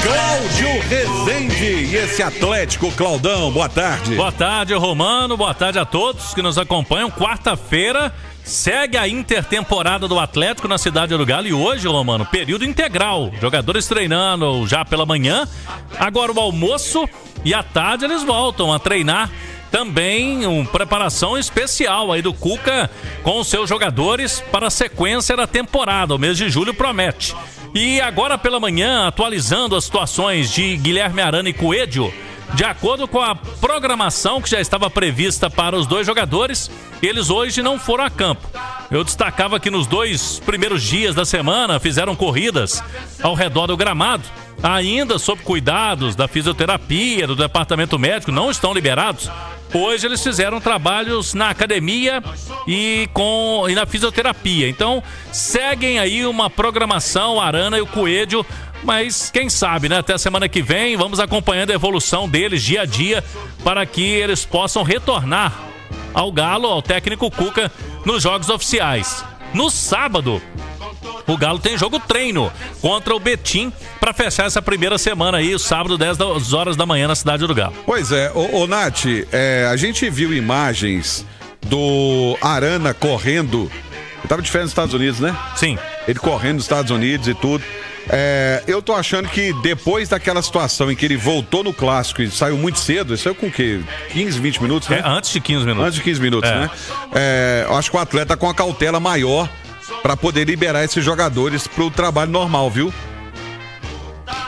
Cláudio Rezende e esse Atlético. Claudão, boa tarde. Boa tarde, Romano, boa tarde a todos que nos acompanham. Quarta-feira segue a intertemporada do Atlético na Cidade do Galo e hoje, Romano, período integral. Jogadores treinando já pela manhã, agora o almoço e à tarde eles voltam a treinar. Também uma preparação especial aí do Cuca com os seus jogadores para a sequência da temporada. O mês de julho promete. E agora pela manhã, atualizando as situações de Guilherme Arana e Coelho, de acordo com a programação que já estava prevista para os dois jogadores, eles hoje não foram a campo. Eu destacava que nos 2 primeiros dias da semana fizeram corridas ao redor do gramado, ainda sob cuidados da fisioterapia, do departamento médico, não estão liberados. Hoje eles fizeram trabalhos na academia e na fisioterapia. Então seguem aí uma programação, Arana e o Coelho. Mas quem sabe, né? Até a semana que vem vamos acompanhando a evolução deles dia a dia para que eles possam retornar ao Galo, ao técnico Cuca, nos jogos oficiais. No sábado, o Galo tem jogo treino contra o Betim para fechar essa primeira semana aí, o sábado, 10 horas da manhã na Cidade do Galo. Pois é, ô Nath, a gente viu imagens do Arana correndo. Ele tava de férias nos Estados Unidos, né? Sim. Ele correndo nos Estados Unidos e tudo. Eu tô achando que depois daquela situação em que ele voltou no clássico e saiu muito cedo, isso saiu com o quê? 15, 20 minutos, né? Antes de 15 minutos. Antes de 15 minutos, né? Eu acho que o atleta tá com uma cautela maior para poder liberar esses jogadores pro trabalho normal, viu?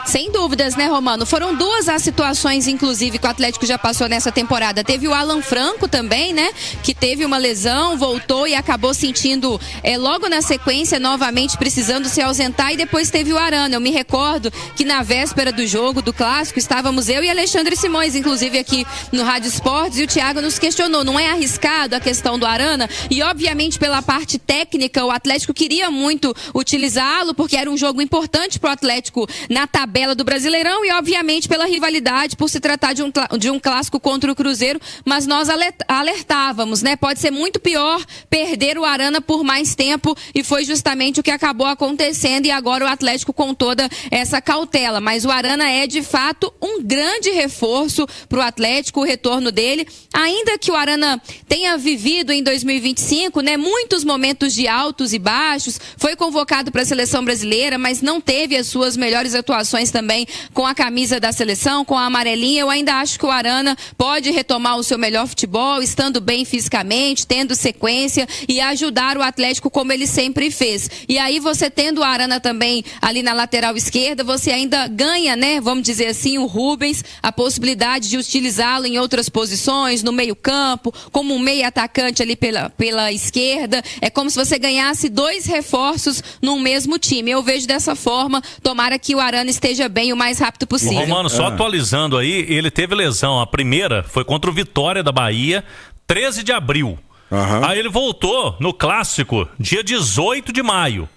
Sem dúvidas, né, Romano? Foram 2 as situações, inclusive, que o Atlético já passou nessa temporada. Teve o Alan Franco também, né? Que teve uma lesão, voltou e acabou sentindo logo na sequência, novamente precisando se ausentar. E depois teve o Arana. Eu me recordo que na véspera do jogo, do clássico, estávamos eu e Alexandre Simões, inclusive aqui no Rádio Esportes, e o Thiago nos questionou, não é arriscado a questão do Arana? E obviamente pela parte técnica, o Atlético queria muito utilizá-lo, porque era um jogo importante pro Atlético na tabela do Brasileirão e obviamente pela rivalidade, por se tratar de um clássico contra o Cruzeiro, mas nós alertávamos, né? Pode ser muito pior perder o Arana por mais tempo e foi justamente o que acabou acontecendo e agora o Atlético com toda essa cautela, mas o Arana é de fato um grande reforço para o Atlético, o retorno dele, ainda que o Arana tenha vivido em 2025, né? Muitos momentos de altos e baixos, foi convocado para a seleção brasileira, mas não teve as suas melhores atuações também com a camisa da seleção, com a amarelinha. Eu ainda acho que o Arana pode retomar o seu melhor futebol, estando bem fisicamente, tendo sequência e ajudar o Atlético como ele sempre fez. E aí você tendo o Arana também ali na lateral esquerda, você ainda ganha, né, vamos dizer assim, o Rubens, a possibilidade de utilizá-lo em outras posições, no meio campo, como um meio atacante ali pela esquerda. É como se você ganhasse 2 reforços num mesmo time. Eu vejo dessa forma, tomara que o Arana esteja bem o mais rápido possível. Romano, só atualizando aí, ele teve lesão. A primeira foi contra o Vitória da Bahia, 13 de abril. Aí ele voltou no clássico, dia 18 de maio.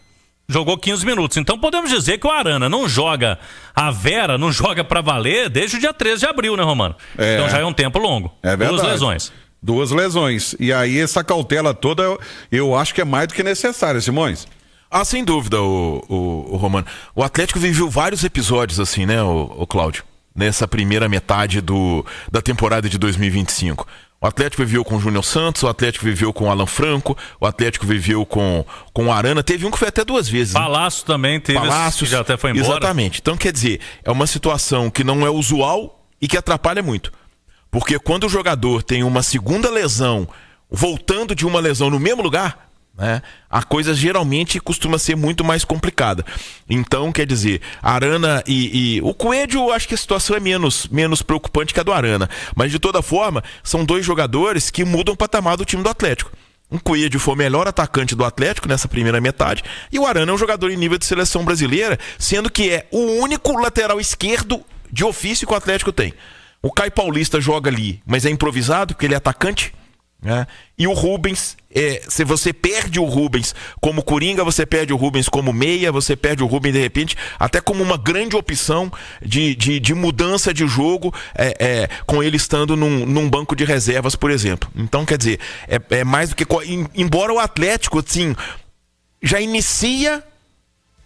Jogou 15 minutos. Então podemos dizer que o Arana não joga a Vera, não joga pra valer desde o dia 13 de abril, né, Romano? Então já é um tempo longo. É verdade. 2 lesões. 2 lesões. E aí essa cautela toda, eu acho que é mais do que necessária, Simões. Sem dúvida, o Romano. O Atlético viveu vários episódios assim, né, o Cláudio? Nessa primeira metade da temporada de 2025. O Atlético viveu com o Júnior Santos, o Atlético viveu com o Alan Franco, o Atlético viveu com o Arana. Teve um que foi até 2 vezes. Palácio, né? Também teve. Palácio, já até foi embora. Exatamente. Então, quer dizer, é uma situação que não é usual e que atrapalha muito. Porque quando o jogador tem uma segunda lesão, voltando de uma lesão no mesmo lugar, né, a coisa geralmente costuma ser muito mais complicada. Então, quer dizer, Arana e o Coelho, acho que a situação é menos preocupante que a do Arana, mas de toda forma são 2 jogadores que mudam o patamar do time do Atlético. O Coelho foi o melhor atacante do Atlético nessa primeira metade e o Arana é um jogador em nível de seleção brasileira, sendo que é o único lateral esquerdo de ofício que o Atlético tem. O Caio Paulista joga ali, mas é improvisado porque ele é atacante. E o Rubens, se você perde o Rubens como coringa, você perde o Rubens como meia, você perde o Rubens de repente até como uma grande opção de mudança de jogo, com ele estando num banco de reservas, por exemplo. Então, quer dizer, é mais do que... Embora o Atlético, assim, já inicia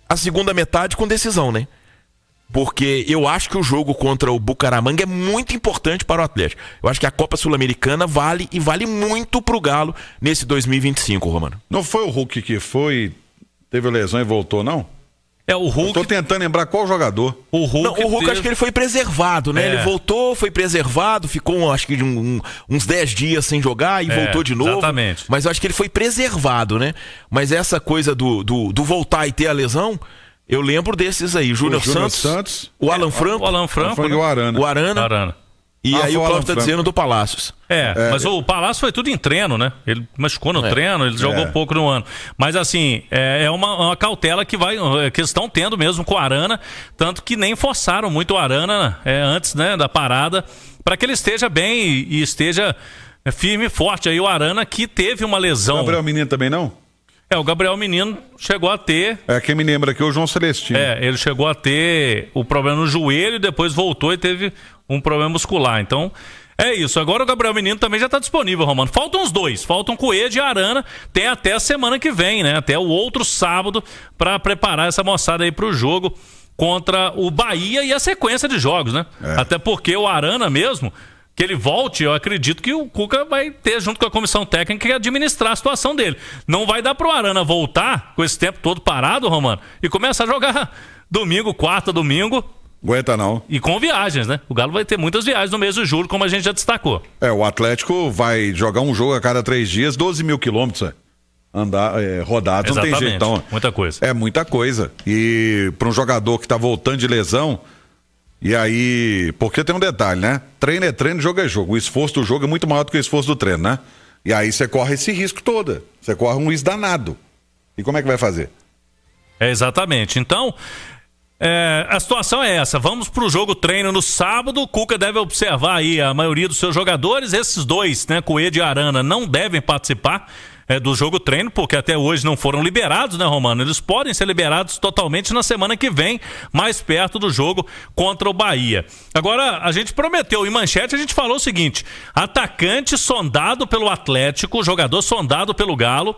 a segunda metade com decisão, né? porque eu acho que o jogo contra o Bucaramanga é muito importante para o Atlético. Eu acho que a Copa Sul-Americana vale muito pro Galo nesse 2025, Romano. Não foi o Hulk que teve lesão e voltou, não? O Hulk... Tô tentando lembrar qual jogador. O Hulk acho que ele foi preservado, né? Ele voltou, foi preservado, ficou acho que uns 10 dias sem jogar e voltou de novo. Exatamente. Mas eu acho que ele foi preservado, né? Mas essa coisa do voltar e ter a lesão, eu lembro desses aí. Júnior Santos, o Alan Franco. O Alan Franco, e o Arana. O Arana. E aí o Cláudio tá dizendo do Palácios. Mas o Palácio foi tudo em treino, né? Ele machucou no treino, ele jogou pouco no ano. Mas assim, é uma cautela que estão tendo mesmo com o Arana, tanto que nem forçaram muito o Arana antes, né, da parada, para que ele esteja bem e esteja firme e forte. Aí o Arana que teve uma lesão. O Gabriel Menino também não? O Gabriel Menino chegou a ter... Quem me lembra aqui é o João Celestino. Ele chegou a ter o problema no joelho e depois voltou e teve um problema muscular. Então, é isso. Agora o Gabriel Menino também já está disponível, Romano. Faltam os dois. Faltam Coelho e Arana. Tem até a semana que vem, né? Até o outro sábado para preparar essa moçada aí para o jogo contra o Bahia e a sequência de jogos, né? Até porque o Arana mesmo... que ele volte, eu acredito que o Cuca vai ter, junto com a comissão técnica, que administrar a situação dele. Não vai dar pro Arana voltar com esse tempo todo parado, Romano, e começar a jogar domingo, quarta, domingo. Aguenta não. E com viagens, né? O Galo vai ter muitas viagens no mês de julho, como a gente já destacou. O Atlético vai jogar um jogo a cada 3 dias, 12 mil quilômetros, rodados. Exatamente. Não tem jeito, então. Muita coisa. É muita coisa. E para um jogador que tá voltando de lesão... E aí, porque tem um detalhe, né? Treino é treino, jogo é jogo. O esforço do jogo é muito maior do que o esforço do treino, né? E aí você corre esse risco todo. Você corre um risco danado. E como é que vai fazer? Exatamente. Então, a situação é essa. Vamos pro jogo treino no sábado. O Cuca deve observar aí a maioria dos seus jogadores. Esses dois, né, Coelho e Arana, não devem participar do jogo treino, porque até hoje não foram liberados, né, Romano? Eles podem ser liberados totalmente na semana que vem, mais perto do jogo contra o Bahia. Agora, a gente prometeu, em manchete a gente falou o seguinte: atacante sondado pelo Atlético, jogador sondado pelo Galo,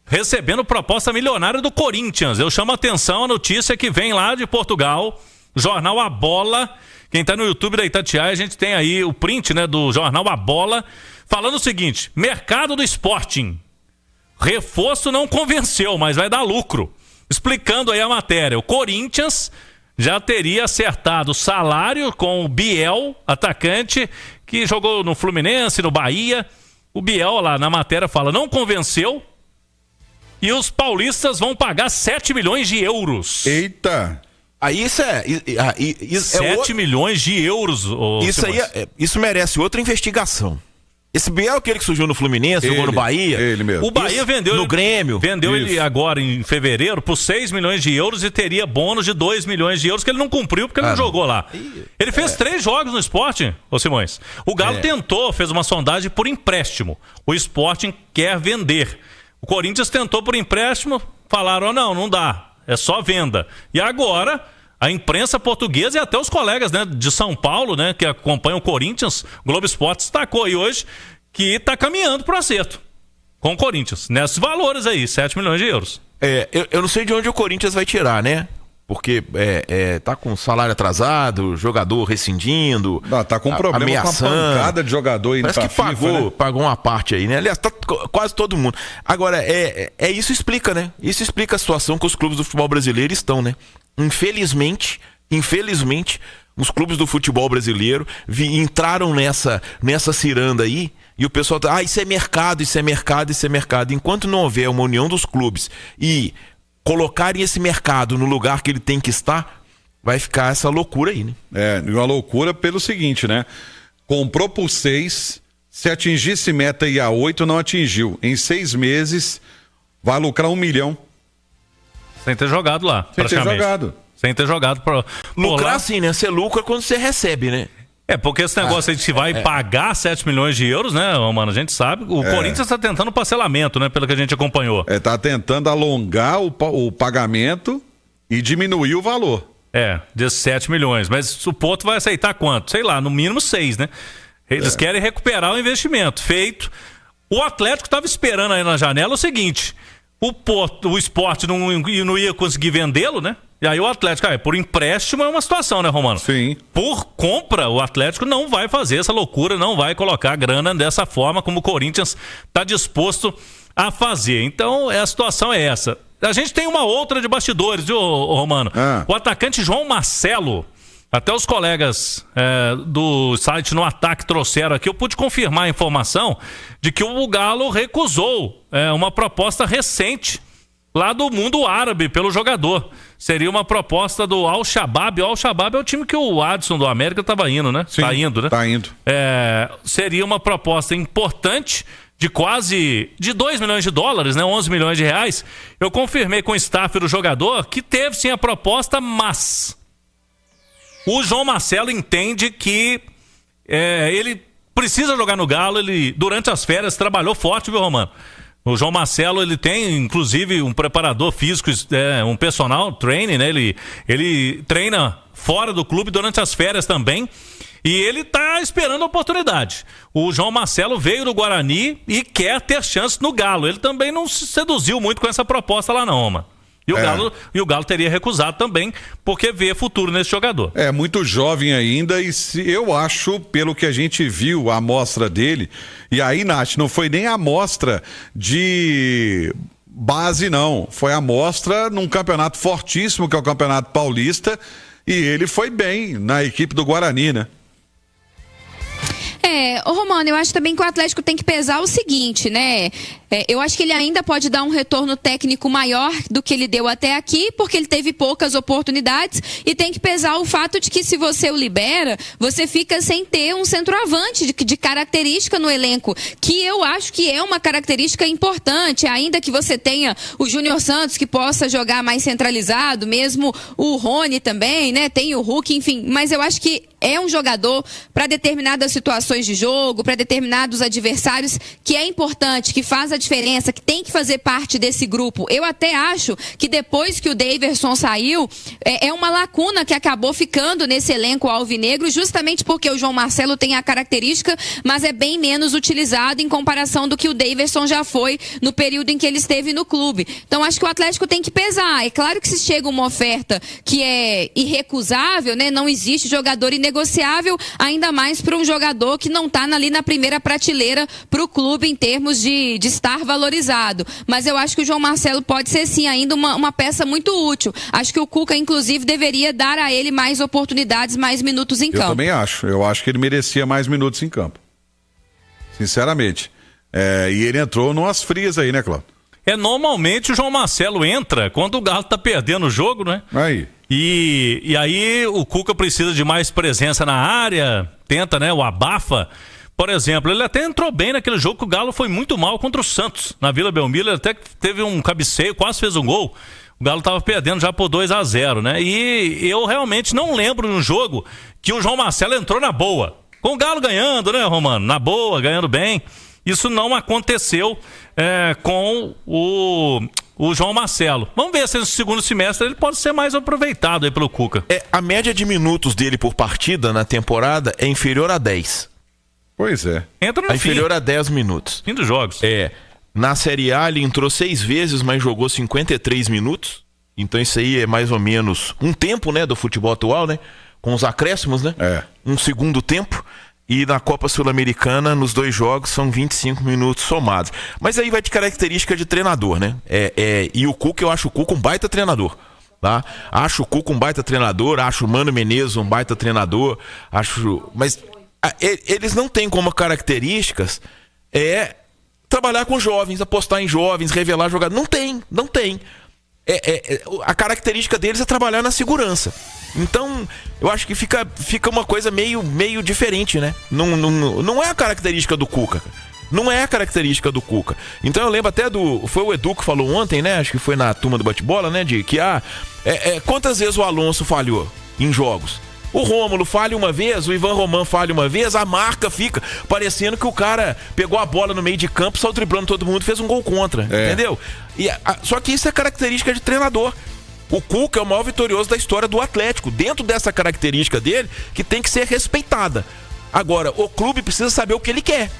recebendo proposta milionária do Corinthians. Eu chamo a atenção a notícia que vem lá de Portugal, jornal A Bola. Quem tá no YouTube da Itatiaia, a gente tem aí o print, né, do jornal A Bola, falando o seguinte: mercado do Sporting. Reforço não convenceu, mas vai dar lucro. Explicando aí a matéria, o Corinthians já teria acertado o salário com o Biel, atacante, que jogou no Fluminense, no Bahia. O Biel lá na matéria fala, não convenceu. E os paulistas vão pagar 7 milhões de euros. Eita! Aí isso é... 7 milhões de euros. Isso aí, isso merece outra investigação. Esse Biel, aquele que surgiu no Fluminense, jogou no Bahia. Ele mesmo. O Bahia vendeu no Grêmio. Vendeu ele agora em fevereiro por 6 milhões de euros e teria bônus de 2 milhões de euros que ele não cumpriu porque ele não jogou lá. Ele fez 3 jogos no Sporting, ô Simões. O Galo tentou, fez uma sondagem por empréstimo. O Sporting quer vender. O Corinthians tentou por empréstimo, falaram, não dá, é só venda. E agora... a imprensa portuguesa e até os colegas, né, de São Paulo, né, que acompanham o Corinthians, Globo Esporte destacou aí hoje que está caminhando para o acerto com o Corinthians, nesses valores aí, 7 milhões de euros. Eu não sei de onde o Corinthians vai tirar, né? Porque tá com salário atrasado, jogador rescindindo. Tá com problema ameaçando. Com uma pancada de jogador indo. Parece que FIFA, pagou uma parte aí, né? Aliás, tá quase todo mundo. Agora, isso explica, né? Isso explica a situação que os clubes do futebol brasileiro estão, né? Infelizmente, os clubes do futebol brasileiro entraram nessa ciranda aí e o pessoal tá, isso é mercado. Enquanto não houver uma união dos clubes e colocarem esse mercado no lugar que ele tem que estar, vai ficar essa loucura aí, né? Uma loucura pelo seguinte, né? Comprou por 6, se atingisse meta e a 8 não atingiu. Em 6 meses vai lucrar 1 milhão. Sem ter jogado lá, Sem ter jogado. Lucrar sim, né? Você lucra quando você recebe, né? Porque esse negócio aí de se vai pagar 7 milhões de euros, né, mano? A gente sabe. O Corinthians está tentando parcelamento, né? Pelo que a gente acompanhou. Tá tentando alongar o pagamento e diminuir o valor. De 7 milhões. Mas o Porto vai aceitar quanto? Sei lá, no mínimo 6, né? Eles querem recuperar o investimento. Feito. O Atlético estava esperando aí na janela o seguinte... O Sport não ia conseguir vendê-lo, né? E aí o Atlético, por empréstimo é uma situação, né, Romano? Sim. Por compra, o Atlético não vai fazer essa loucura, não vai colocar grana dessa forma como o Corinthians está disposto a fazer. Então, a situação é essa. A gente tem uma outra de bastidores, viu, Romano? O atacante João Marcelo, até os colegas do site No Ataque trouxeram aqui, eu pude confirmar a informação de que o Galo recusou uma proposta recente lá do mundo árabe pelo jogador. Seria uma proposta do Al-Shabaab. O Al-Shabaab é o time que o Adson do América estava indo, né? Sim, tá indo, né? Tá indo. Seria uma proposta importante de quase de 2 milhões de dólares, né? 11 milhões de reais. Eu confirmei com o staff do jogador que teve sim a proposta, mas o João Marcelo entende que ele precisa jogar no Galo. Ele, durante as férias, trabalhou forte, viu, Romano? O João Marcelo, ele tem, inclusive, um preparador físico, um personal trainer, né? Ele treina fora do clube durante as férias também. E ele tá esperando a oportunidade. O João Marcelo veio do Guarani e quer ter chance no Galo. Ele também não se seduziu muito com essa proposta lá não, mano. E o Galo teria recusado também, porque vê futuro nesse jogador. É muito jovem ainda e eu acho, pelo que a gente viu, a amostra dele, e aí, Nath, não foi nem a amostra de base, não. Foi a amostra num campeonato fortíssimo, que é o Campeonato Paulista, e ele foi bem na equipe do Guarani, né? Romano, eu acho também que o Atlético tem que pesar o seguinte, né? Eu acho que ele ainda pode dar um retorno técnico maior do que ele deu até aqui, porque ele teve poucas oportunidades, e tem que pesar o fato de que se você o libera, você fica sem ter um centroavante de característica no elenco, que eu acho que é uma característica importante, ainda que você tenha o Júnior Santos, que possa jogar mais centralizado, mesmo o Rony também, né? Tem o Hulk, enfim, mas eu acho que é um jogador para determinadas situações de jogo, para determinados adversários, que é importante, que faz a diferença, que tem que fazer parte desse grupo. Eu até acho que depois que o Daverson saiu, é uma lacuna que acabou ficando nesse elenco alvinegro, justamente porque o João Marcelo tem a característica, mas é bem menos utilizado em comparação do que o Daverson já foi no período em que ele esteve no clube. Então acho que o Atlético tem que pesar. É claro que se chega uma oferta que é irrecusável, né? Não existe jogador inegociável, ainda mais para um jogador que não está ali na primeira prateleira para o clube em termos de estar valorizado. Mas eu acho que o João Marcelo pode ser sim ainda uma peça muito útil. Acho que o Cuca, inclusive, deveria dar a ele mais oportunidades, mais minutos em campo. Eu também acho. Eu acho que ele merecia mais minutos em campo. Sinceramente. E ele entrou numas frias aí, né, Cláudio? Normalmente o João Marcelo entra quando o Galo tá perdendo o jogo, né? Aí. E aí o Cuca precisa de mais presença na área, tenta, né, o abafa. Por exemplo, ele até entrou bem naquele jogo que o Galo foi muito mal contra o Santos. Na Vila Belmiro, ele até teve um cabeceio, quase fez um gol. O Galo estava perdendo já por 2-0, né? E eu realmente não lembro de um jogo que o João Marcelo entrou na boa. Com o Galo ganhando, né, Romano? Na boa, ganhando bem. Isso não aconteceu com o João Marcelo. Vamos ver se no segundo semestre ele pode ser mais aproveitado aí pelo Cuca. A média de minutos dele por partida na temporada é inferior a 10. Pois é. Entra no fim. Inferior a 10 minutos. Fim dos jogos. Na Série A ele entrou 6 vezes, mas jogou 53 minutos. Então isso aí é mais ou menos um tempo, né, do futebol atual, né? Com os acréscimos, né? Um segundo tempo. E na Copa Sul-Americana, nos 2 jogos, são 25 minutos somados. Mas aí vai de característica de treinador, né? E o Cuca, eu acho o Cuca um baita treinador. Tá? Acho o Cuca um baita treinador, acho o Mano Menezes um baita treinador, mas eles não têm como características trabalhar com jovens, apostar em jovens, revelar jogadores. Não tem. A característica deles é trabalhar na segurança. Então, eu acho que fica uma coisa meio diferente, né? Não é a característica do Cuca. Não é a característica do Cuca. Então eu lembro até foi o Edu que falou ontem, né? Acho que foi na turma do bate-bola, né? De que quantas vezes o Alonso falhou em jogos? O Rômulo falha uma vez, o Ivan Roman falha uma vez, a marca fica parecendo que o cara pegou a bola no meio de campo, só driblando todo mundo e fez um gol contra, entendeu? Só que isso é característica de treinador. O Cuca é o maior vitorioso da história do Atlético, dentro dessa característica dele, que tem que ser respeitada. Agora, o clube precisa saber o que ele quer.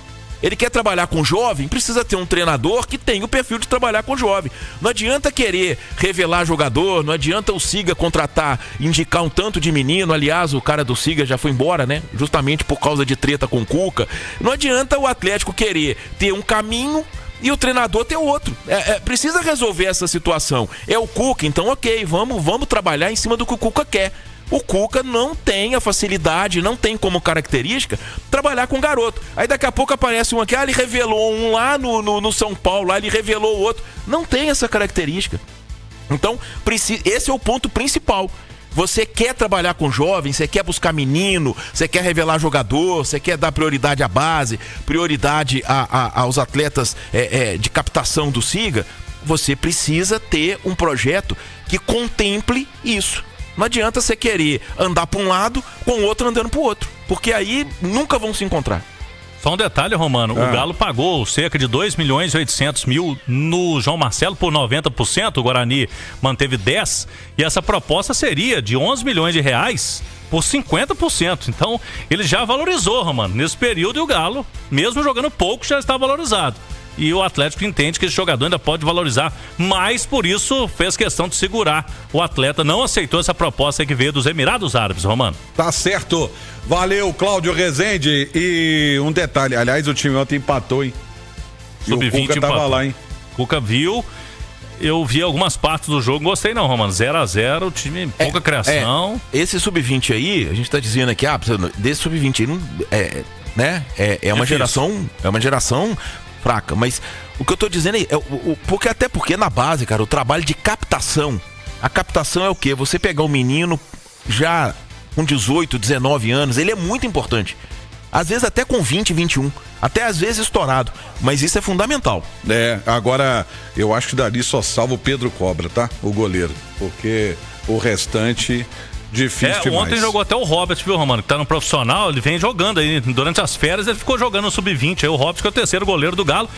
Ele quer trabalhar com jovem, precisa ter um treinador que tenha o perfil de trabalhar com jovem. Não adianta querer revelar jogador, não adianta o Siga contratar, indicar um tanto de menino. Aliás, o cara do Siga já foi embora, né? Justamente por causa de treta com o Cuca. Não adianta o Atlético querer ter um caminho e o treinador ter outro. Precisa resolver essa situação. É o Cuca, então ok, vamos trabalhar em cima do que o Cuca quer. O Cuca não tem a facilidade, não tem como característica trabalhar com garoto. Aí daqui a pouco aparece um aqui, ele revelou um lá no São Paulo, lá ele revelou o outro. Não tem essa característica. Então, esse é o ponto principal. Você quer trabalhar com jovens, você quer buscar menino, você quer revelar jogador, você quer dar prioridade à base, prioridade aos atletas de captação do Siga, você precisa ter um projeto que contemple isso. Não adianta você querer andar para um lado com o outro andando para o outro, porque aí nunca vão se encontrar. Só um detalhe, Romano, o Galo pagou cerca de 2.800.000 no João Marcelo por 90%, o Guarani manteve 10%, e essa proposta seria de 11 milhões de reais por 50%. Então, ele já valorizou, Romano, nesse período, e o Galo, mesmo jogando pouco, já está valorizado. E o Atlético entende que esse jogador ainda pode valorizar, mas por isso fez questão de segurar. O atleta não aceitou essa proposta que veio dos Emirados Árabes, Romano. Tá certo. Valeu, Cláudio Rezende. E um detalhe, aliás, o time ontem empatou, hein? Sub-20 e o Cuca tava lá, hein? Cuca viu. Eu vi algumas partes do jogo, gostei não, Romano. 0-0, o time, pouca criação. Esse Sub-20 aí, a gente tá dizendo aqui, desse Sub-20 aí, é uma geração fraca, mas o que eu tô dizendo aí porque na base, cara, o trabalho de captação, a captação é o quê? Você pegar um menino já com 18, 19 anos, ele é muito importante. Às vezes até com 20, 21, até às vezes estourado, mas isso é fundamental. Agora eu acho que dali só salva o Pedro Cobra, tá? O goleiro, porque o restante difícil demais. Ontem jogou até o Robert, viu, Romano, que tá no profissional, ele vem jogando aí, durante as férias ele ficou jogando no Sub-20, aí o Robert que é o terceiro goleiro do Galo.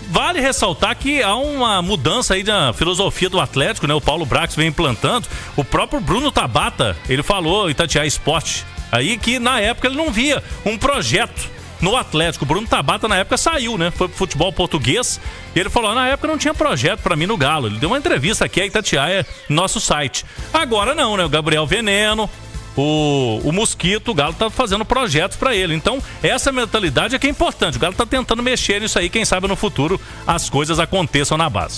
Vale ressaltar que há uma mudança aí na filosofia do Atlético, né? O Paulo Brax vem implantando, o próprio Bruno Tabata, ele falou, Itatiaia Esporte, aí que na época ele não via um projeto no Atlético. O Bruno Tabata na época saiu, né? Foi pro futebol português e ele falou, na época não tinha projeto pra mim no Galo. Ele deu uma entrevista aqui a Itatiaia no nosso site. Agora não, né? O Gabriel Veneno, o Mosquito, o Galo tá fazendo projetos pra ele. Então essa mentalidade é que é importante. O Galo tá tentando mexer nisso aí, quem sabe no futuro as coisas aconteçam na base.